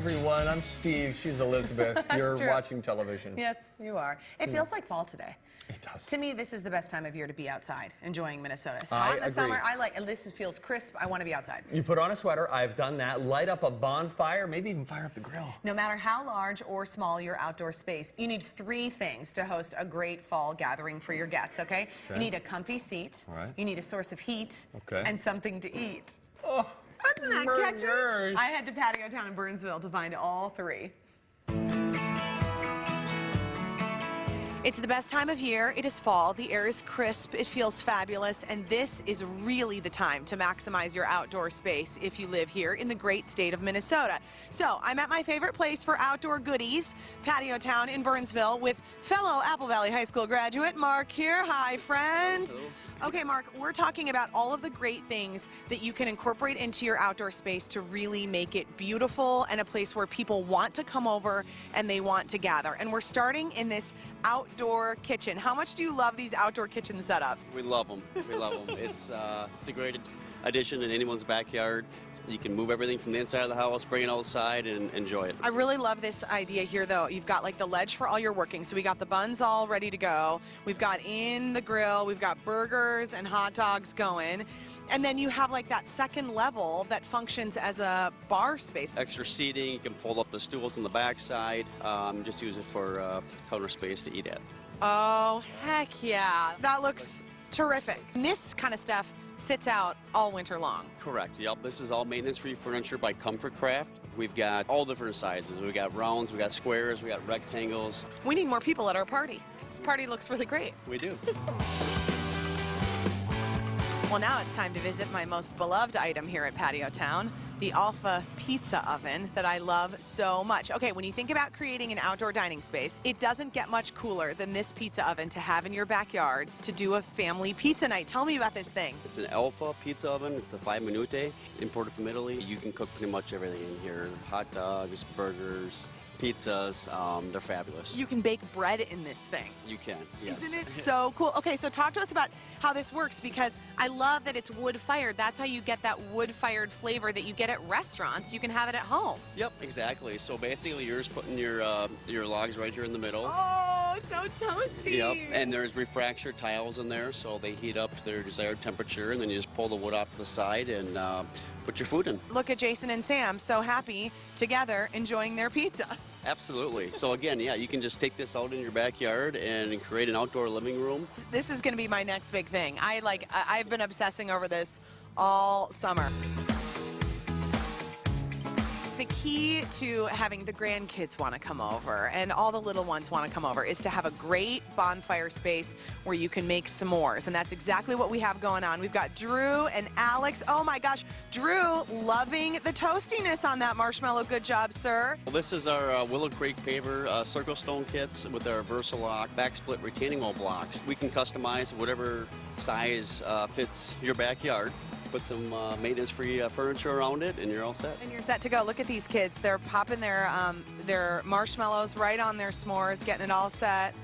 everyone. I'm Steve. She's Elizabeth. You're true. watching television. Yes, you are. It feels like fall today. It does. To me, this is the best time of year to be outside, enjoying Minnesota. It's I hot in the agree. summer. And this feels crisp. I want to be outside. You put on a sweater. I've done that. Light up a bonfire. Maybe even fire up the grill. No matter how large or small your outdoor space, you need 3 things to host a great fall gathering for your guests, okay? You need a comfy seat. All right. You need a source of heat. Okay. And something to eat. Oh, Isn't that catchy? burgers. I had to Patio Town in Burnsville to find all 3. It's the best time of year. It is fall. The air is crisp. It feels fabulous. And this is really the time to maximize your outdoor space if you live here in the great state of Minnesota. So I'm at my favorite place for outdoor goodies, Patio Town in Burnsville, with fellow Apple Valley High School graduate Mark here. Hi, friend. Hello. Okay, Mark, we're talking about all of the great things that you can incorporate into your outdoor space to really make it beautiful and a place where people want to come over and they want to gather. And we're starting in this outdoor kitchen. How much do you love these outdoor kitchen setups? We love them. We love them. It's a great addition in anyone's backyard. You can move everything from the inside of the house, bring it outside, and enjoy it. I really love this idea here, though. You've got like the ledge for all your working. So we got the buns all ready to go. We've got in the grill. We've got burgers and hot dogs going. And then you have like that second level that functions as a bar space. Extra seating. You can pull up the stools on the backside. Just use it for counter space to eat at. Oh, heck yeah. That looks terrific. And this kind of stuff sits out all winter long. Correct. Yep. This is all maintenance-free furniture by Comfort Craft. We've got all different sizes. We got rounds, we got squares, we got rectangles. We need more people at our party. This party looks really great. We do. Well, now it's time to visit my most beloved item here at Patio Town, the Alpha Pizza Oven that I love so much. Okay, when you think about creating an outdoor dining space, it doesn't get much cooler than this pizza oven to have in your backyard to do a family pizza night. Tell me about this thing. It's an Alpha pizza oven. It's the 5 Minute, imported from Italy. You can cook pretty much everything in here. Hot dogs, burgers, pizzas. They're fabulous. You can bake bread in this thing. You can, yes. Isn't it so cool? Okay, so talk to us about how this works, because I love that it's wood-fired. That's how you get that wood-fired flavor that you get at restaurants. You can have it at home. Yep, exactly. So basically, you're just putting your logs right here in the middle. Oh, so toasty. Yep, and there's refractor tiles in there, so they heat up to their desired temperature, and then you just pull the wood off to the side and put your food in. Look at Jason and Sam, so happy together enjoying their pizza. Absolutely. So again, yeah, you can just take this out in your backyard and create an outdoor living room. This is going to be my next big thing. I've been obsessing over this all summer. The key to having the grandkids want to come over and all the little ones want to come over is to have a great bonfire space where you can make s'mores. And that's exactly what we have going on. We've got Drew and Alex. Oh my gosh, Drew loving the toastiness on that marshmallow. Good job, sir. Well, this is our Willow Creek paver circle stone kits with our Versalock backsplit retaining wall blocks. We can customize whatever size fits your backyard. Put some maintenance-free furniture around it, and you're all set. And you're set to go. Look at these kids. They're popping their marshmallows right on their s'mores, getting it all set.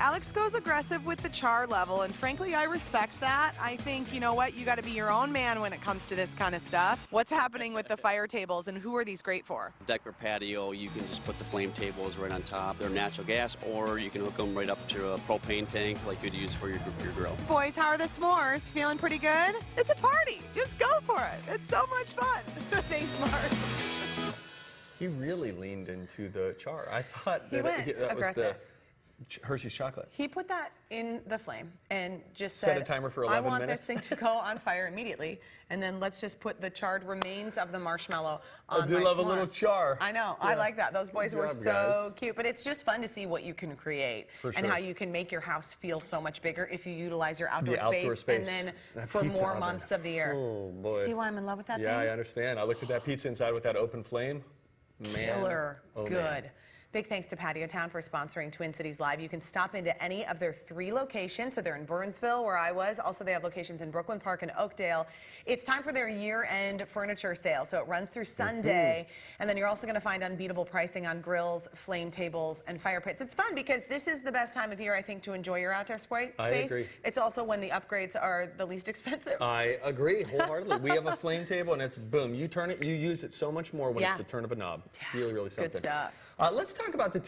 Alex goes aggressive with the char level, and frankly, I respect that. I think, you know what, you got to be your own man when it comes to this kind of stuff. What's happening with the fire tables, and who are these great for? Deck or patio, you can just put the flame tables right on top. They're natural gas, or you can hook them right up to a propane tank like you'd use for your grill. Boys, how are the s'mores? Feeling pretty good? It's a party. Just go for it. It's so much fun. Thanks, Mark. He really leaned into the char. I thought that, went that was the aggressive. Hershey's chocolate. He put that in the flame and just Set said, a timer for 11 I want minutes. this thing to go on fire immediately, and then let's just put the charred remains of the marshmallow on I do my love s'more. a little char. I know. Yeah. I like that. Those boys Good were job, so guys. cute. But it's just fun to see what you can create For and sure. how you can make your house feel so much bigger if you utilize your outdoor, The outdoor space. space. And then That for pizza more oven. months of the year. Oh, boy. See why I'm in love with that Yeah, thing? I understand. I looked at that pizza inside with that open flame. Man, Killer oh, good. man. Big thanks to Patio Town for sponsoring Twin Cities Live. You can stop into any of their 3 locations. So they're in Burnsville, where I was. Also, they have locations in Brooklyn Park and Oakdale. It's time for their year-end furniture sale. So it runs through Sunday. And then you're also going to find unbeatable pricing on grills, flame tables, and fire pits. It's fun because this is the best time of year, I think, to enjoy your outdoor space. I agree. It's also when the upgrades are the least expensive. I agree wholeheartedly. We have a flame table, and it's boom. You turn it, you use it so much more when it's the turn of a knob. Really, really something. Good stuff. Let's talk about the